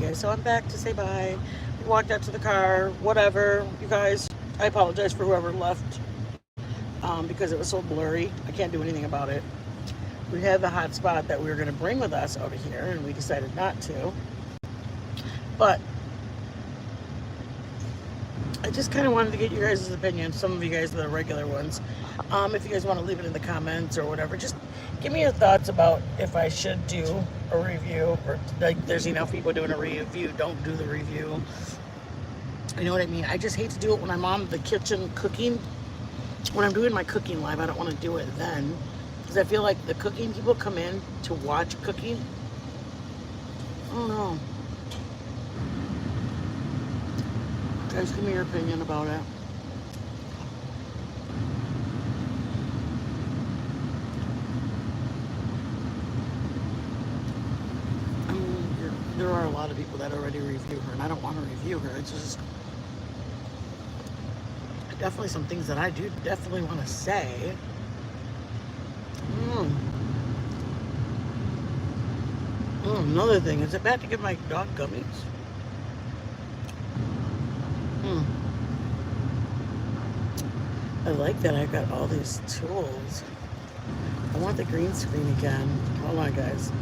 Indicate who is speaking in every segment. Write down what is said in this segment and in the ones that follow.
Speaker 1: Okay, so I'm back to say bye. We walked out to the car, whatever. You guys, I apologize for whoever left because it was so blurry. I can't do anything about it. We had the hot spot that we were going to bring with us out of here, and we decided not to. But I just kind of wanted to get you guys' opinion. Some of you guys are the regular ones. If you guys want to leave it in the comments or whatever, just give me your thoughts about if I should do a review, or like there's enough people doing a review, don't do the review. You know what I mean? I just hate to do it when I'm on the kitchen cooking. When I'm doing my cooking live, I don't want to do it then, because I feel like the cooking people come in to watch cooking. I don't know. Guys, give me your opinion about it. I mean, there are a lot of people that already review her, and I don't want to review her. It's just definitely some things that I do definitely want to say. Another thing, is it bad to give my dog gummies? I like that I've got all these tools. I want the green screen again. Hold on, guys.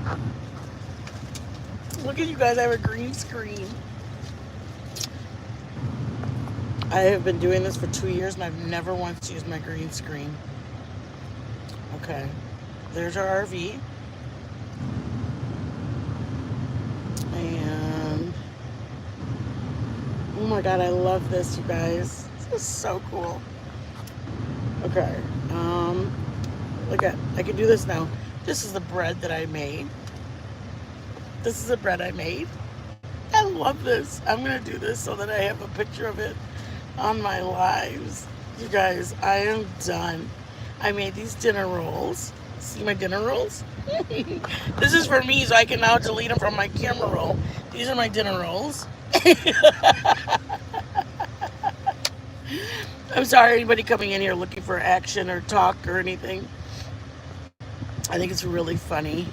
Speaker 1: Look at you guys, I have a green screen. I have been doing this for 2 years and I've never once used my green screen. Okay, there's our RV. And oh my god, I love this, you guys. This is so cool. Okay, look at, I can do this now. This is the bread that I made. This is the bread I made. I love this. I'm gonna do this so that I have a picture of it on my lives. You guys, I am done. I made these dinner rolls. See my dinner rolls? This is for me, so I can now delete them from my camera roll. These are my dinner rolls. I'm sorry, anybody coming in here looking for action or talk or anything. I think it's really funny.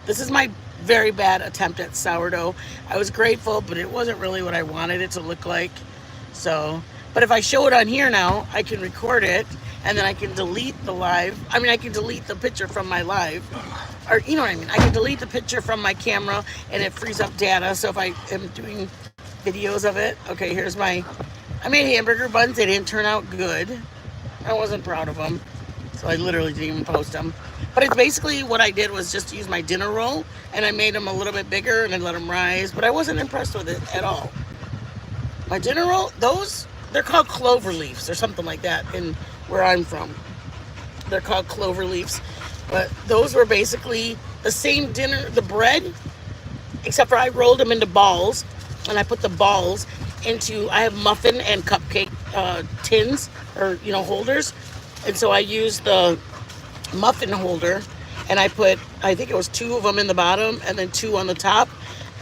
Speaker 1: This is my very bad attempt at sourdough. I was grateful, but it wasn't really what I wanted it to look like. So, but if I show it on here now, I can record it, and then I can delete the live. I mean, I can delete the picture from my live. Or, you know what I mean? I can delete the picture from my camera, and it frees up data. So if I am doing videos of it, okay, here's my, I made hamburger buns. They didn't turn out good. I wasn't proud of them. So I literally didn't even post them. But it's basically what I did was just use my dinner roll, and I made them a little bit bigger, and I let them rise. But I wasn't impressed with it at all. My dinner roll, those, they're called clover leaves or something like that in where I'm from. They're called clover leaves. But those were basically the same dinner, the bread, except for I rolled them into balls, and I put the balls into, I have muffin and cupcake tins, or, you know, holders. And so I used the muffin holder, and I put, I think it was 2 of them in the bottom and then 2 on the top,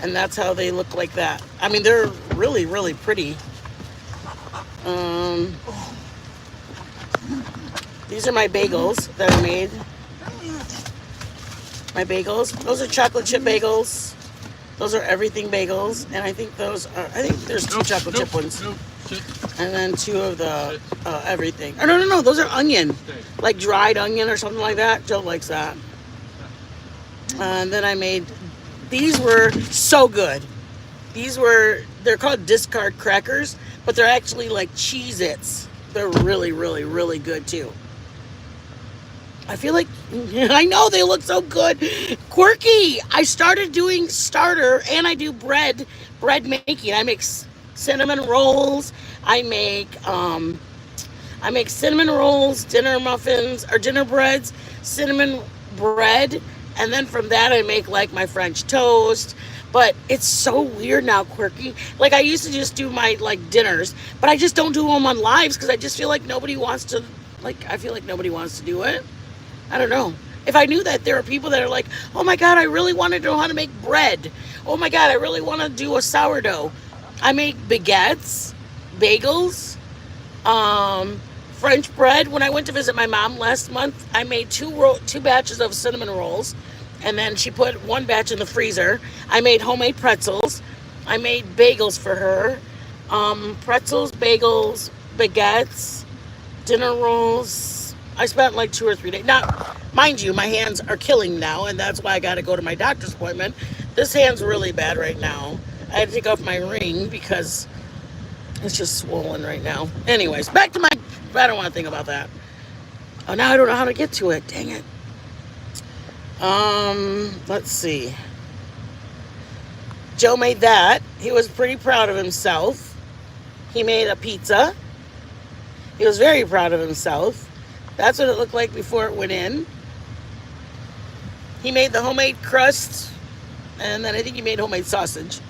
Speaker 1: and that's how they look like that. I mean, they're really, really pretty. These are my bagels that I made. My bagels. Those are chocolate chip bagels. Those are everything bagels, and I think those are, I think there's 2 chocolate chip ones. And then 2 of the everything. Oh, no, those are onion. Like dried onion or something like that. Joe likes that. And then I made, these were so good. These were, they're called discard crackers, but they're actually like Cheez-Its. They're really, really, really good too. I feel like, I know they look so good. Quirky, I started doing starter, and I do bread making. I make cinnamon rolls. I make cinnamon rolls, dinner muffins, or dinner breads, cinnamon bread, and then from that I make like my French toast. But it's so weird now, Quirky. Like, I used to just do my like dinners, but I just don't do them on lives because I just feel like nobody wants to, like, I feel like nobody wants to do it. I don't know. If I knew that there are people that are like, oh my God, I really want to know how to make bread. Oh my God, I really want to do a sourdough. I make baguettes, bagels, French bread. When I went to visit my mom last month, I made 2 batches of cinnamon rolls, and then she put 1 batch in the freezer. I made homemade pretzels. I made bagels for her. Pretzels, bagels, baguettes, dinner rolls. I spent like 2 or 3 days. Now, mind you, my hands are killing now, and that's why I got to go to my doctor's appointment. This hand's really bad right now. I had to take off my ring because it's just swollen right now. Anyways, back to my. I don't want to think about that. Oh, now I don't know how to get to it. Dang it. Let's see. Joe made that. He was pretty proud of himself. He made a pizza. He was very proud of himself. That's what it looked like before it went in. He made the homemade crust, and then I think he made homemade sausage.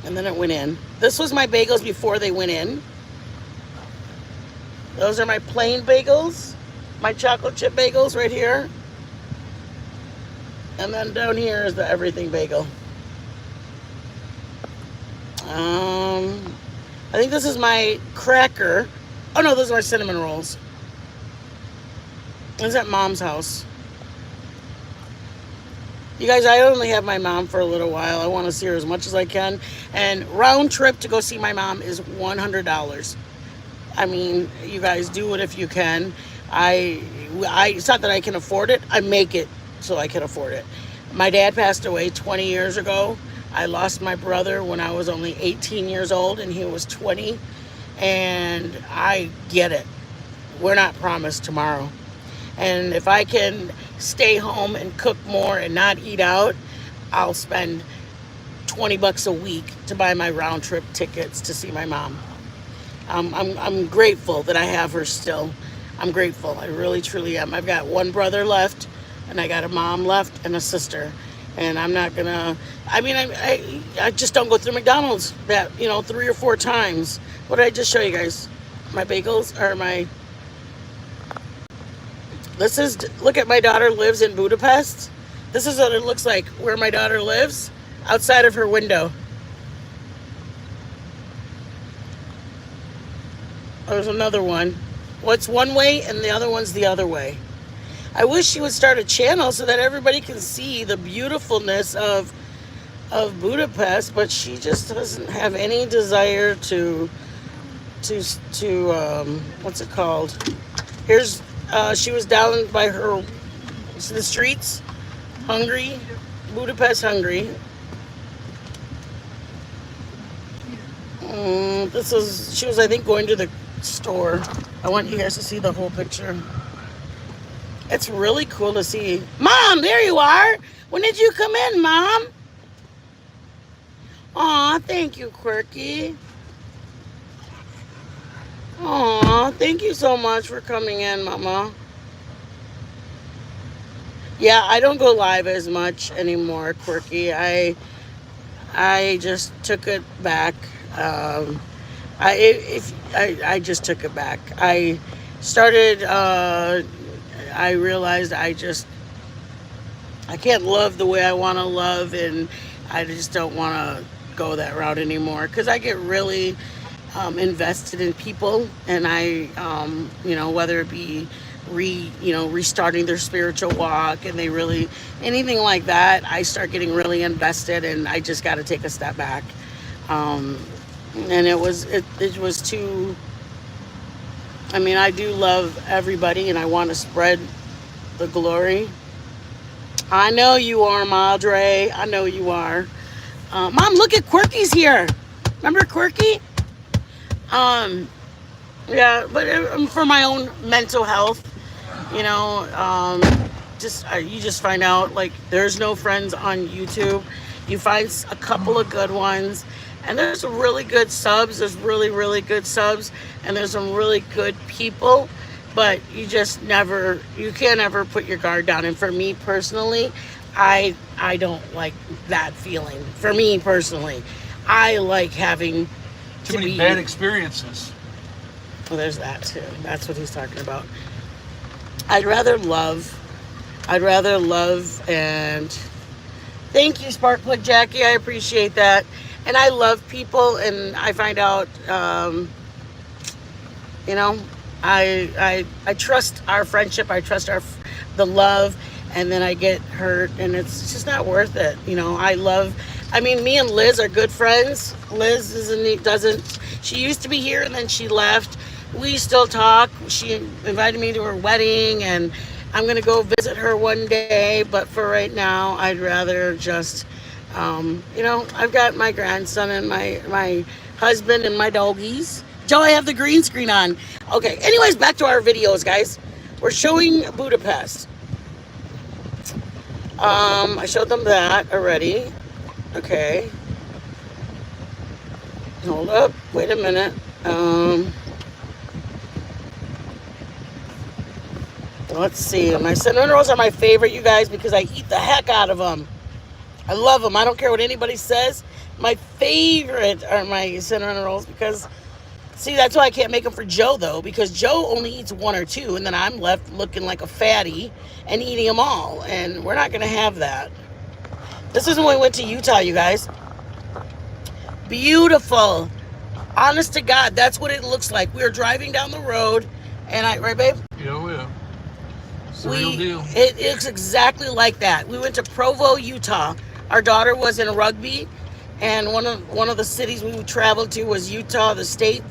Speaker 1: And then it went in. This was my bagels before they went in. Those are my plain bagels, my chocolate chip bagels right here. And then down here is the everything bagel. I think this is my cracker. Oh no, those are my cinnamon rolls. It's at Mom's house. You guys, I only have my mom for a little while. I want to see her as much as I can. And round trip to go see my mom is $100. I mean, you guys do it if you can. It's not that I can afford it. I make it so I can afford it. My dad passed away 20 years ago. I lost my brother when I was only 18 years old and he was 20. And I get it. We're not promised tomorrow. And if I can stay home and cook more and not eat out, I'll spend $20 a week to buy my round trip tickets to see my mom. I'm grateful that I have her still. I'm grateful. I really, truly am. I've got one brother left, and I got a mom left and a sister. And I'm not going to, I mean, I just don't go through McDonald's that, 3 or 4 times. What did I just show you guys? My bagels are my, look at my daughter lives in Budapest. This is what it looks like where my daughter lives outside of her window. There's another one. What's one way and the other one's the other way. I wish she would start a channel so that everybody can see the beautifulness of Budapest, but she just doesn't have any desire to what's it called? Here's she was down by the streets, Hungary, Budapest, Hungary. She was, I think, going to the store. I want you guys to see the whole picture. It's really cool to see. Mom, there you are. When did you come in, Mom? Aw, thank you, Quirky. Aw, thank you so much for coming in, Mama. Yeah, I don't go live as much anymore, Quirky. I just took it back. I just took it back. I started. I realized I can't love the way I want to love, and I just don't want to go that route anymore because I get really invested in people, and I, whether it be restarting their spiritual walk, and they really anything like that, I start getting really invested, and I just got to take a step back. And it was too. I mean, I do love everybody, and I want to spread the glory. I know you are, Madre. I know you are. Mom, look at Quirky's here. Remember Quirky? Yeah, but for my own mental health, you just find out, like, there's no friends on YouTube. You find a couple of good ones. And there's some really good subs. There's really, really good subs. And there's some really good people. But you can't ever put your guard down. And for me personally, I don't like that feeling. For me personally, I like having
Speaker 2: too many bad experiences.
Speaker 1: Well, there's that too. That's what he's talking about. I'd rather love and thank you, Sparkplug Jackie. I appreciate that. And I love people, and I find out, I trust our friendship. I trust the love, and then I get hurt, and it's just not worth it. I mean, me and Liz are good friends. Liz doesn't, she used to be here and then she left. We still talk. She invited me to her wedding, and I'm going to go visit her one day, but for right now, I'd rather just, I've got my grandson and my husband and my doggies. Joe, I have the green screen on. Okay, anyways, back to our videos, guys. We're showing Budapest. I showed them that already. Okay. Hold up. Wait a minute. Let's see. My cinnamon rolls are my favorite, you guys, because I eat the heck out of them. I love them. I don't care what anybody says. My favorite are my cinnamon rolls because, see, that's why I can't make them for Joe, though, because Joe only eats one or two, and then I'm left looking like a fatty and eating them all, and we're not going to have that. This is when we went to Utah, you guys. Beautiful. Honest to God, that's what it looks like. We were driving down the road, and right, babe?
Speaker 2: Yeah. It's the real deal.
Speaker 1: It's exactly like that. We went to Provo, Utah. Our daughter was in rugby, and one of the cities we traveled to was Utah, the state.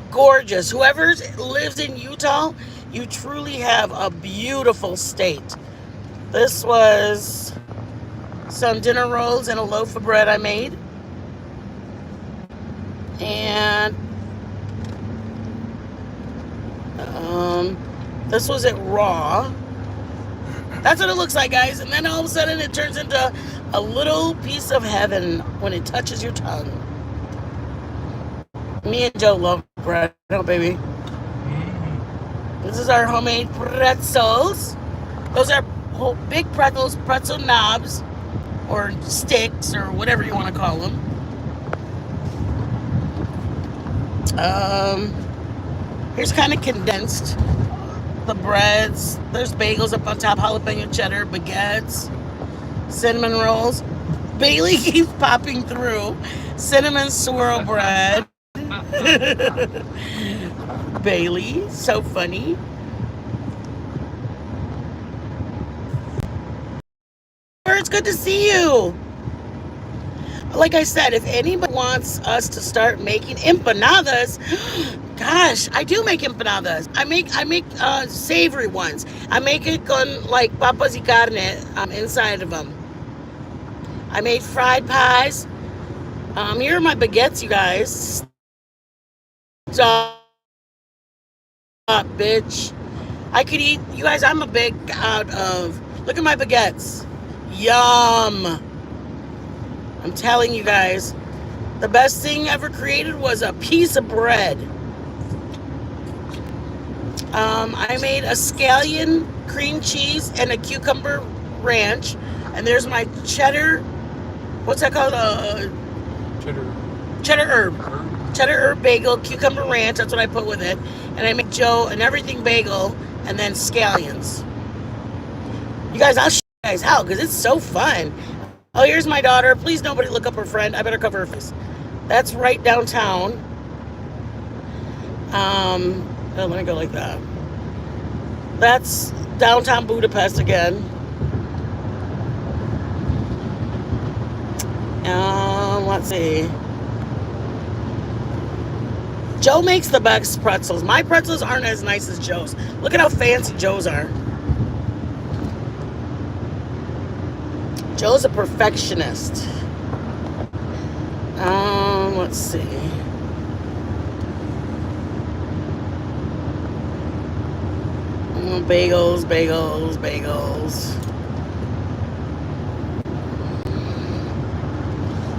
Speaker 1: Gorgeous. Whoever lives in Utah, you truly have a beautiful state. This was some dinner rolls and a loaf of bread I made. And this was it raw. That's what it looks like, guys. And then all of a sudden it turns into a little piece of heaven when it touches your tongue. Me and Joe love bread, don't baby? This is our homemade pretzels. Those are big pretzels, pretzel knobs, or sticks, or whatever you want to call them. Here's kind of condensed. The breads. There's bagels up on top, jalapeno cheddar, baguettes, cinnamon rolls. Bailey keeps popping through. Cinnamon swirl bread. Bailey, so funny. It's good to see you. Like I said, if anybody wants us to start making empanadas, gosh, I do make empanadas. I make savory ones. I make it con like papas y carne inside of them. I made fried pies. Here are my baguettes, you guys. Stop, bitch. I could eat, you guys, I'm a big out of, look at my baguettes. Yum. I'm telling you guys, the best thing ever created was a piece of bread. I made a scallion cream cheese and a cucumber ranch. And there's my cheddar, what's that called? Cheddar herb. Cheddar herb bagel, cucumber ranch, that's what I put with it. And I make Joe an everything bagel and then scallions. You guys, I'll show you guys how, because it's so fun. Oh, here's my daughter. Please, nobody look up her friend. I better cover her face. That's right downtown. Let me go like that. That's downtown Budapest again. Let's see. Joe makes the best pretzels. My pretzels aren't as nice as Joe's. Look at how fancy Joe's are. Joe's a perfectionist. Let's see. Bagels.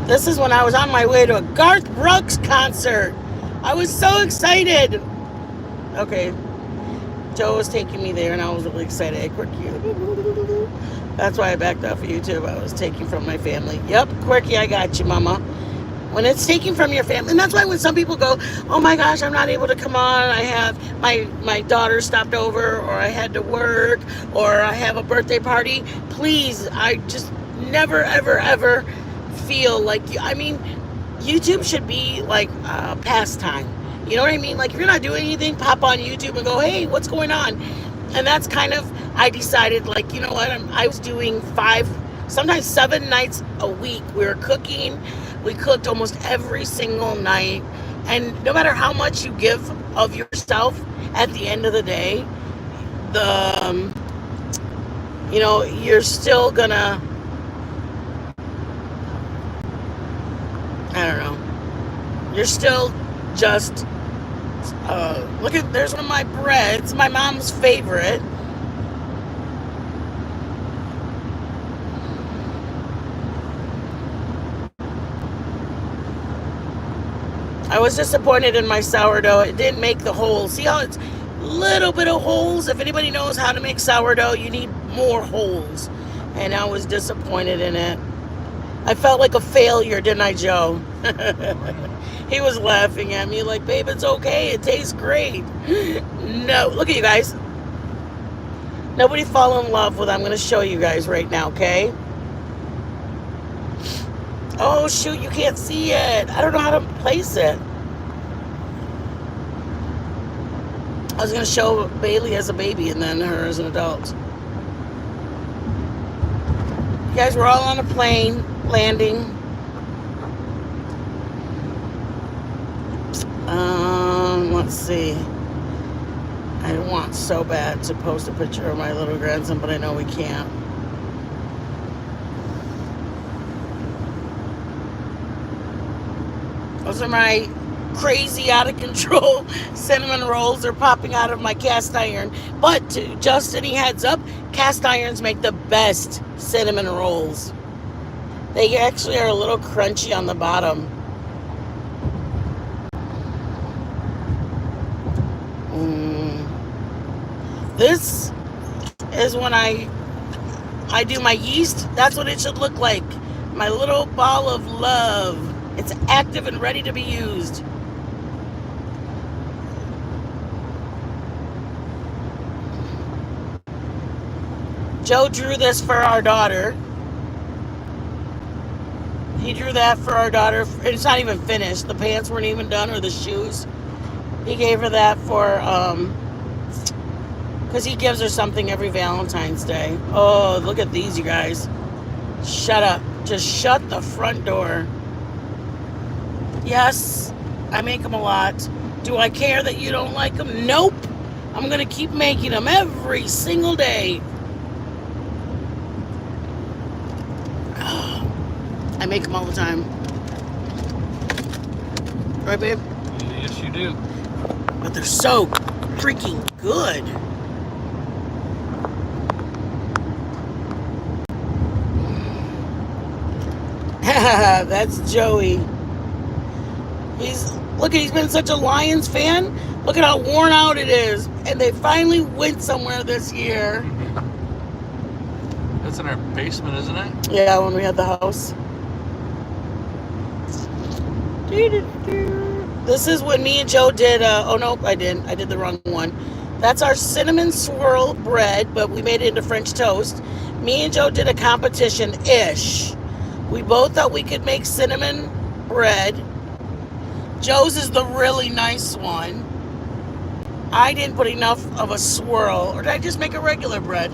Speaker 1: This is when I was on my way to a Garth Brooks concert. I was so excited. Okay. Joe was taking me there, and I was really excited. Quirky. That's why I backed off of YouTube. I was taking from my family. Yep, Quirky, I got you, Mama. When it's taking from your family, and that's why when some people go, oh my gosh, I'm not able to come on, I have my daughter stopped over, or I had to work, or I have a birthday party, please, I just never, ever, ever feel like, I mean, YouTube should be like pastime. You know what I mean? Like, if you're not doing anything, pop on YouTube and go, hey, what's going on? And that's kind of, I decided, like, you know what, I was doing 5, sometimes 7 nights a week. We were cooking. We cooked almost every single night. And no matter how much you give of yourself, at the end of the day, the you're still gonna, I don't know, you're still just look at, there's one of my breads, my mom's favorite. I was disappointed in my sourdough. It didn't make the holes. See how it's little bit of holes? If anybody knows how to make sourdough, you need more holes. And I was disappointed in it. I felt like a failure, didn't I, Joe? He was laughing at me like, babe, it's okay. It tastes great. No, look at you guys. Nobody fall in love with, I'm going to show you guys right now, okay? Oh, shoot, you can't see it. I don't know how to place it. I was going to show Bailey as a baby and then her as an adult. You guys, we're all on a plane landing. Let's see. I want so bad to post a picture of my little grandson, but I know we can't. Those are my crazy, out of control cinnamon rolls. They're popping out of my cast iron. But just any heads up, cast irons make the best cinnamon rolls. They actually are a little crunchy on the bottom. This is when I do my yeast. That's what it should look like. My little ball of love. It's active and ready to be used. Joe drew this for our daughter. He drew that for our daughter. It's not even finished. The pants weren't even done, or the shoes. He gave her that for, because he gives her something every Valentine's Day. Oh, look at these, you guys. Shut up. Just shut the front door. Yes, I make them a lot. Do I care that you don't like them? Nope. I'm going to keep making them every single day. I make them all the time. Right, babe?
Speaker 2: Yes, you do.
Speaker 1: But they're so freaking good. That's Joey. He's been such a Lions fan. Look at how worn out it is. And they finally went somewhere this year.
Speaker 2: That's in our basement, isn't it?
Speaker 1: Yeah, when we had the house. This is when me and Joe did, oh no, I didn't. I did the wrong one. That's our cinnamon swirl bread, but we made it into French toast. Me and Joe did a competition-ish. We both thought we could make cinnamon bread. Joe's is the really nice one. I didn't put enough of a swirl. Or did I just make a regular bread?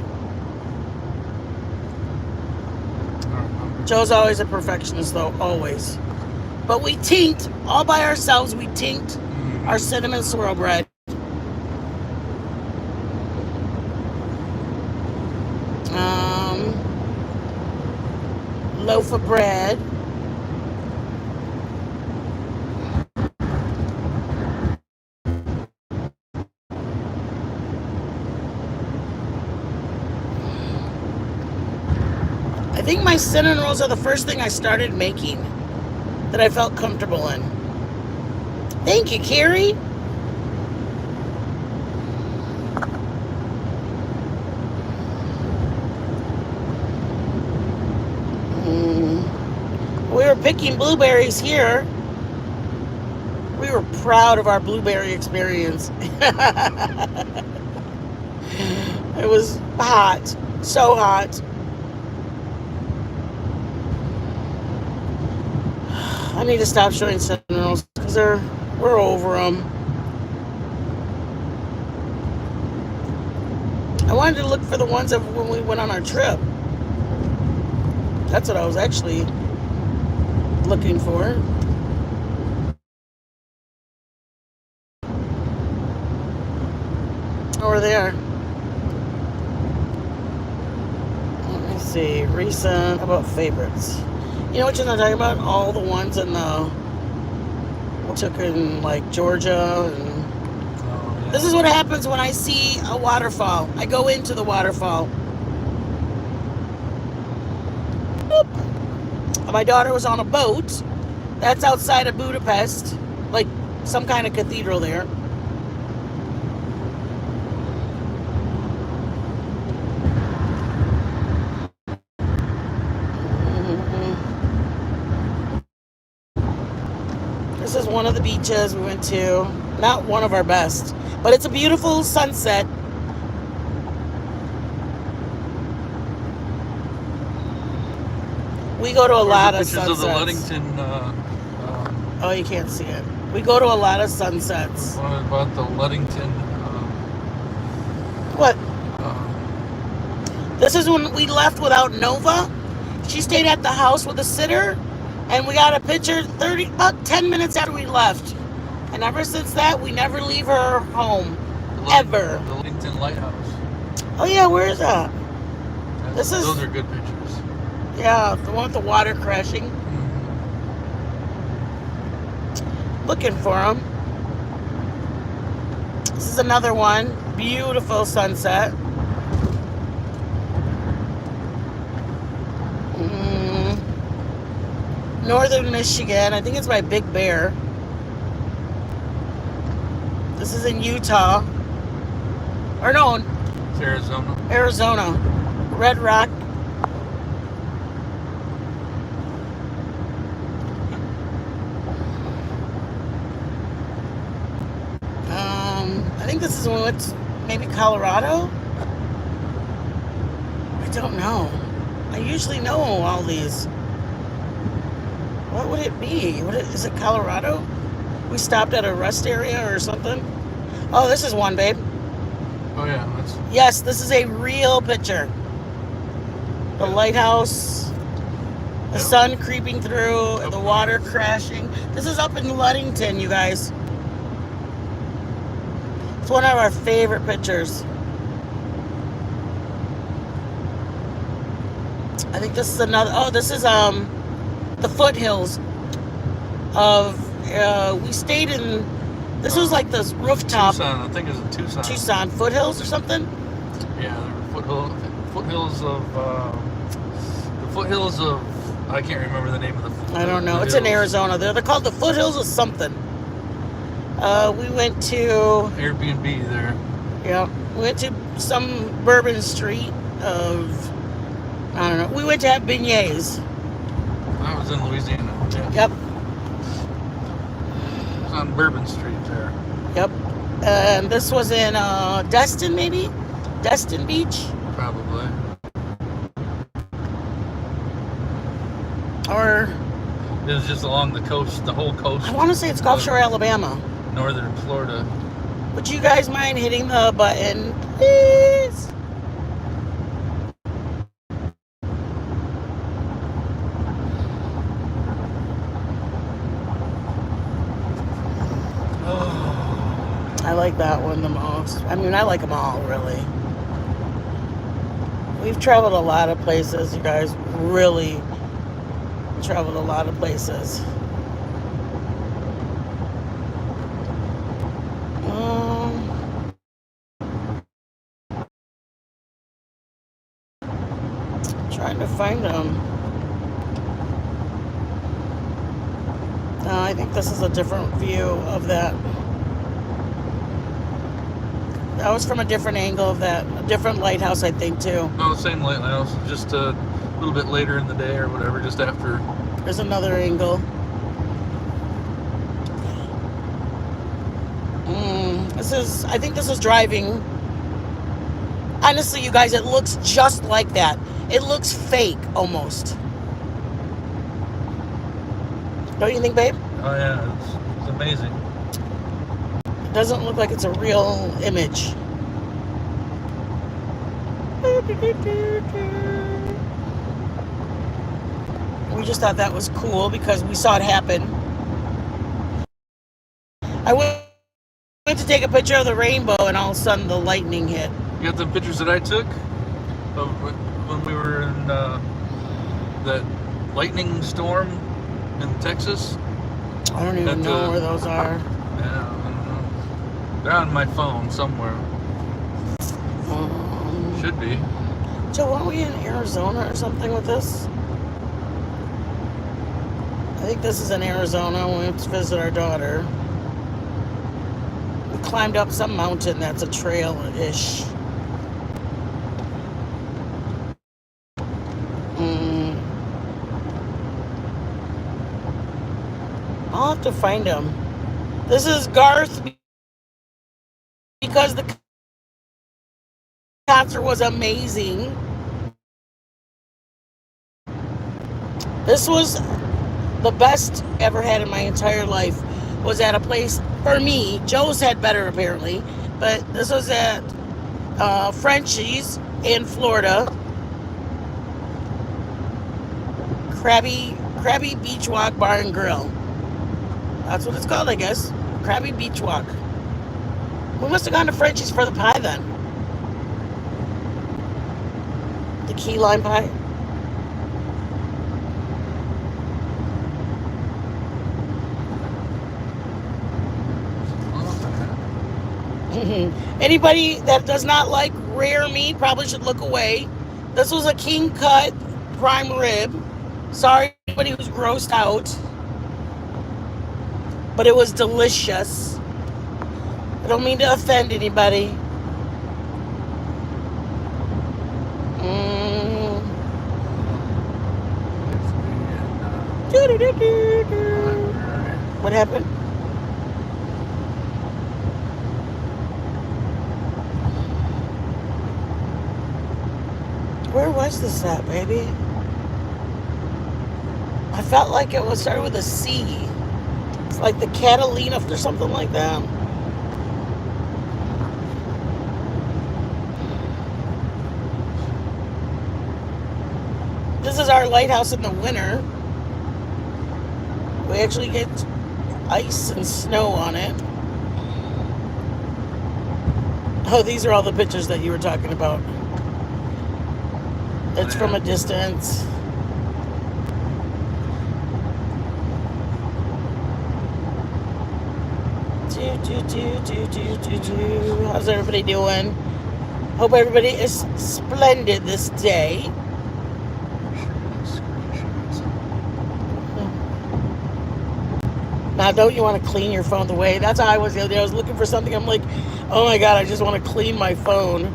Speaker 1: Joe's always a perfectionist, though. Always. But we tinked, all by ourselves, we tinked our cinnamon swirl bread. Loaf of bread. I think my cinnamon rolls are the first thing I started making that I felt comfortable in. Thank you, Carrie. We were picking blueberries here. We were proud of our blueberry experience. It was hot, so hot. I need to stop showing cinnamon rolls because we're over them. I wanted to look for the ones of when we went on our trip. That's what I was actually looking for. Over there. Let me see. Recent. How about favorites? You know what you're not talking about? All the ones in the... We took in, like, Georgia. And this is what happens when I see a waterfall. I go into the waterfall. Boop. My daughter was on a boat. That's outside of Budapest. Like, some kind of cathedral there. This is one of the beaches we went to. Not one of our best, but it's a beautiful sunset. We go to a lot of sunsets.
Speaker 2: Of the Ludington.
Speaker 1: Oh, you can't see it. We go to a lot of sunsets.
Speaker 2: What about the Ludington?
Speaker 1: What? This is when we left without Nova. She stayed at the house with a sitter, and we got a picture about 10 minutes after we left. And ever since that, we never leave her home. Ever.
Speaker 2: The Ludington Lighthouse.
Speaker 1: Oh, yeah, where is that? Those
Speaker 2: are good pictures.
Speaker 1: Yeah, the one with the water crashing. Mm-hmm. Looking for them. This is another one. Beautiful sunset. Northern Michigan. I think it's by Big Bear. This is in Utah. Or no.
Speaker 2: It's Arizona.
Speaker 1: Arizona. Red Rock. I think this is when we went to maybe Colorado. I don't know. I usually know all these. What would it be? Is it Colorado? We stopped at a rest area or something. Oh, this is one, babe.
Speaker 2: Oh, yeah.
Speaker 1: Yes, this is a real picture. The lighthouse, the sun creeping through, the water crashing. This is up in Ludington, you guys. It's one of our favorite pictures. I think this is another. Oh, this is the foothills of. We stayed in. This was like this rooftop.
Speaker 2: Tucson, I think it was in Tucson.
Speaker 1: Tucson foothills or something.
Speaker 2: Yeah, there were foothills of. The foothills of. I can't remember the name of the.
Speaker 1: I don't know. It's in Arizona. They're called the foothills of something. We went to
Speaker 2: Airbnb there.
Speaker 1: Yeah, we went to some Bourbon Street of. I don't know. We went to have beignets.
Speaker 2: That was in Louisiana. Yeah.
Speaker 1: Yep.
Speaker 2: It was on Bourbon Street there.
Speaker 1: Yep. And this was in Destin, maybe? Destin Beach?
Speaker 2: Probably.
Speaker 1: Or...
Speaker 2: It was just along the coast, the whole coast.
Speaker 1: I want to say it's Gulf Shore, Alabama.
Speaker 2: Northern Florida.
Speaker 1: Would you guys mind hitting the button, please? I like that one the most. I mean, I like them all, really. We've traveled a lot of places, you guys. Really traveled a lot of places. Trying to find them. I think this is a different view of that. That was from a different angle of that. A different lighthouse, I think, too.
Speaker 2: No, same lighthouse. Just a little bit later in the day or whatever, just after.
Speaker 1: There's another angle. I think this is driving. Honestly, you guys, it looks just like that. It looks fake, almost. Don't you think, babe?
Speaker 2: Oh, yeah. It's amazing.
Speaker 1: It doesn't look like it's a real image. We just thought that was cool because we saw it happen. I went to take a picture of the rainbow, and all of a sudden the lightning hit.
Speaker 2: You got the pictures that I took of when we were in that lightning storm in Texas?
Speaker 1: I don't even know where those are.
Speaker 2: Yeah, I don't know. They're on my phone somewhere. Should be.
Speaker 1: Joe, weren't we in Arizona or something with this? I think this is in Arizona when we went to visit our daughter. We climbed up some mountain that's a trail-ish. I'll have to find him. This is Garth because the concert was amazing. This was the best ever had in my entire life. Was at a place, for me, Joe's had better apparently, but this was at Frenchie's in Florida. Krabby Beach Walk Bar and Grill. That's what it's called, I guess. Krabby Beach Walk. We must have gone to Frenchie's for the pie then. The key lime pie. Anybody that does not like rare meat probably should look away. This was a king cut prime rib. Sorry anybody who's grossed out. But it was delicious. I don't mean to offend anybody. What happened? Where was this at, baby? I felt like it was started with a C. It's like the Catalina or something like that. This is our lighthouse in the winter. We actually get ice and snow on it. Oh, these are all the pictures that you were talking about. It's from a distance. How's everybody doing? Hope everybody is splendid this day. Now, don't you want to clean your phone the way? That's how I was the other day. I was looking for something. I'm like, oh my God, I just want to clean my phone.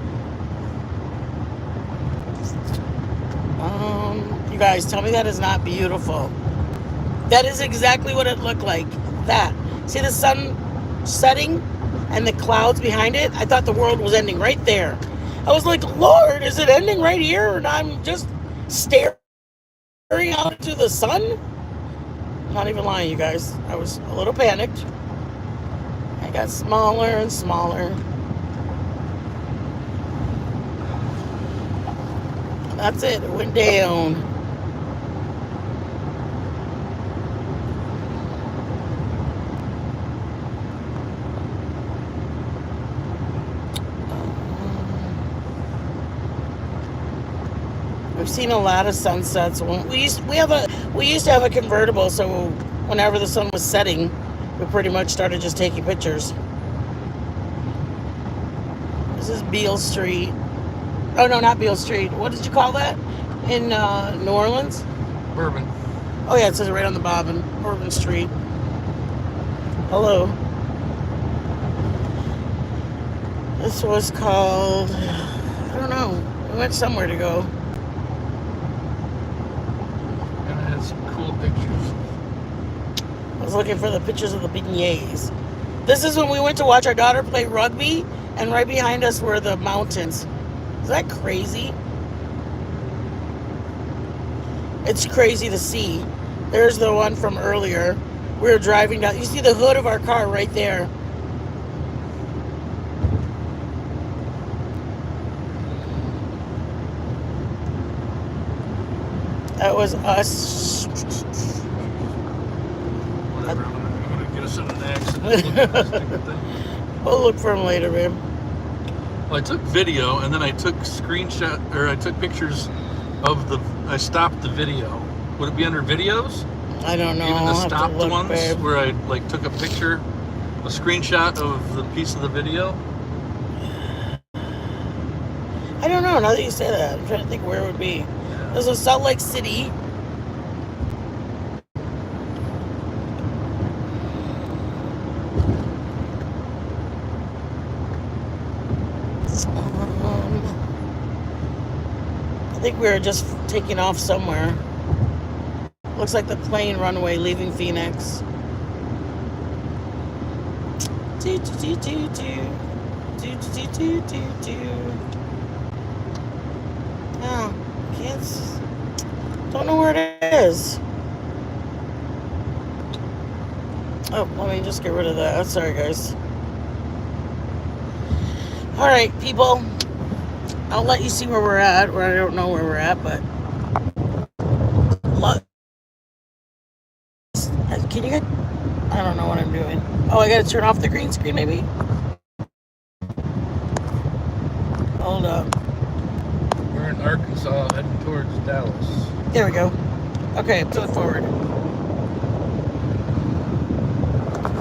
Speaker 1: You guys, tell me that is not beautiful. That is exactly what it looked like. That. See the sun setting and the clouds behind it? I thought the world was ending right there. I was like, Lord, is it ending right here? And I'm just staring out into the sun? Not even lying, you guys. I was a little panicked. I got smaller and smaller. That's it. It went down. We've seen a lot of sunsets. We used to have a convertible, so whenever the sun was setting, we pretty much started just taking pictures. This is Beale Street. Oh no, not Beale Street. What did you call that in New Orleans?
Speaker 2: Bourbon.
Speaker 1: Oh yeah, it says it right on the Bourbon Street. Hello. This was called, I don't know. We went somewhere to go.
Speaker 2: Some cool pictures.
Speaker 1: I was looking for the pictures of the beignets. This is when we went to watch our daughter play rugby, and right behind us were the mountains. Is that crazy? It's crazy to see. There's the one from earlier. We were driving down. You see the hood of our car right there. That was us.
Speaker 2: Whatever. I'm gonna get us in an accident looking at this stupid thing.
Speaker 1: We'll look for him later, babe.
Speaker 2: Well, I took video and then I took pictures of the. I stopped the video. Would it be under videos?
Speaker 1: I don't know.
Speaker 2: Even the
Speaker 1: I'll have to
Speaker 2: stopped
Speaker 1: look,
Speaker 2: ones
Speaker 1: babe.
Speaker 2: where I like took a picture, a screenshot of the piece of the video.
Speaker 1: I don't know. Now that you say that, I'm trying to think where it would be.
Speaker 2: Yeah.
Speaker 1: This was Salt Lake City. I think we were just taking off somewhere. Looks like the plane runway leaving Phoenix. Do, do, do, do, do. Do, do, do, do, do. Oh, kids. Don't know where it is. Oh, let me just get rid of that. Sorry, guys. All right, people. I'll let you see where we're at. Or I don't know where we're at, but can you get? I don't know what I'm doing. Oh, I gotta turn off the green screen, maybe. Hold up.
Speaker 2: We're in Arkansas, heading towards Dallas.
Speaker 1: There we go. Okay, to the forward.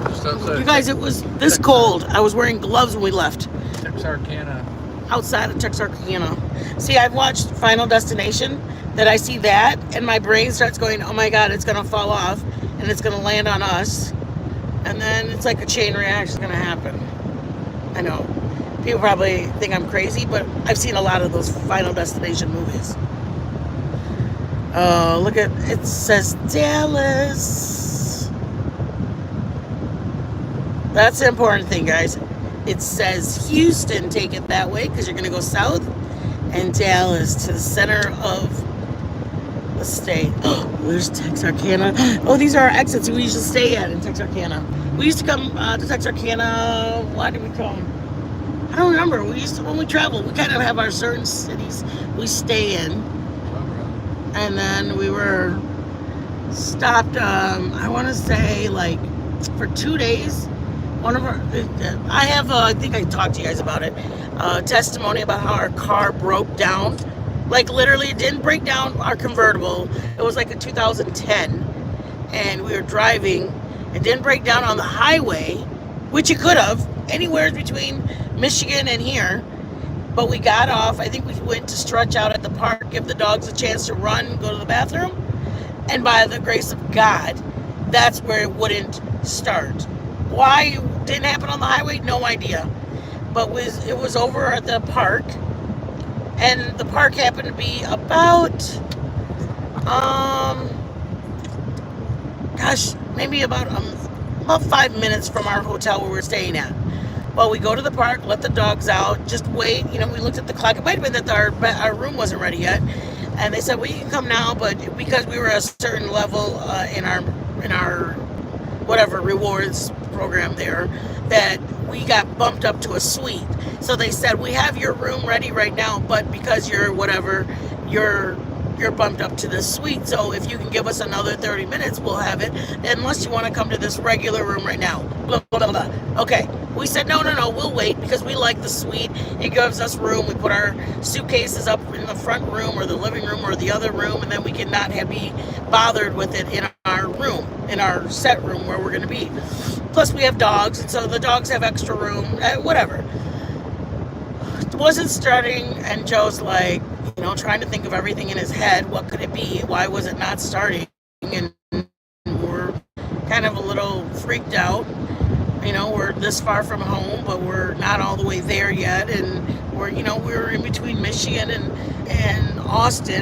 Speaker 2: Just outside.
Speaker 1: You guys, it was this cold. I was wearing gloves when we left.
Speaker 2: Texarkana.
Speaker 1: Outside of Texarkana. See, I've watched Final Destination, that I see that, and my brain starts going, oh my God, it's going to fall off, and it's going to land on us. And then it's like a chain reaction going to happen. I know. People probably think I'm crazy, but I've seen a lot of those Final Destination movies. Oh, look at, it says Dallas. That's the important thing, guys. It says Houston, take it that way, because you're going to go south, and Dallas to the center of the state. Oh, there's Texarkana. Oh, these are our exits we used to stay at in Texarkana. We used to come to Texarkana. Why did we come? I don't remember. We used to, when we travel, we kind of have our certain cities we stay in. And then we were stopped, I want to say, like, for 2 days. One of our, I have, I think I talked to you guys about it, testimony about how our car broke down. Like, literally, it didn't break down our convertible. It was like a 2010, and we were driving. It didn't break down on the highway, which it could have, anywhere between Michigan and here. But we got off. I think we went to stretch out at the park, give the dogs a chance to run, go to the bathroom. And by the grace of God, that's where it wouldn't start. Why it didn't happen on the highway? No idea. But it was over at the park. And the park happened to be about, maybe about 5 minutes from our hotel where we're staying at. Well, we go to the park, let the dogs out, just wait. You know, we looked at the clock. It might have been that our room wasn't ready yet. And they said, well, you can come now, but because we were a certain level in our whatever rewards program there, that we got bumped up to a suite. So they said, we have your room ready right now, but because you're whatever, you're bumped up to this suite. So if you can give us another 30 minutes, we'll have it. Unless you want to come to this regular room right now. Blah, blah, blah, blah. Okay. We said, no, we'll wait because we like the suite. It gives us room. We put our suitcases up in the front room or the living room or the other room, and then we can not be bothered with it in our room, in our set room where we're going to be. Plus, we have dogs, and so the dogs have extra room, whatever. It wasn't starting, and Joe's like, trying to think of everything in his head. What could it be? Why was it not starting? And we're kind of a little freaked out. We're this far from home, but we're not all the way there yet. And we're in between Michigan and Austin.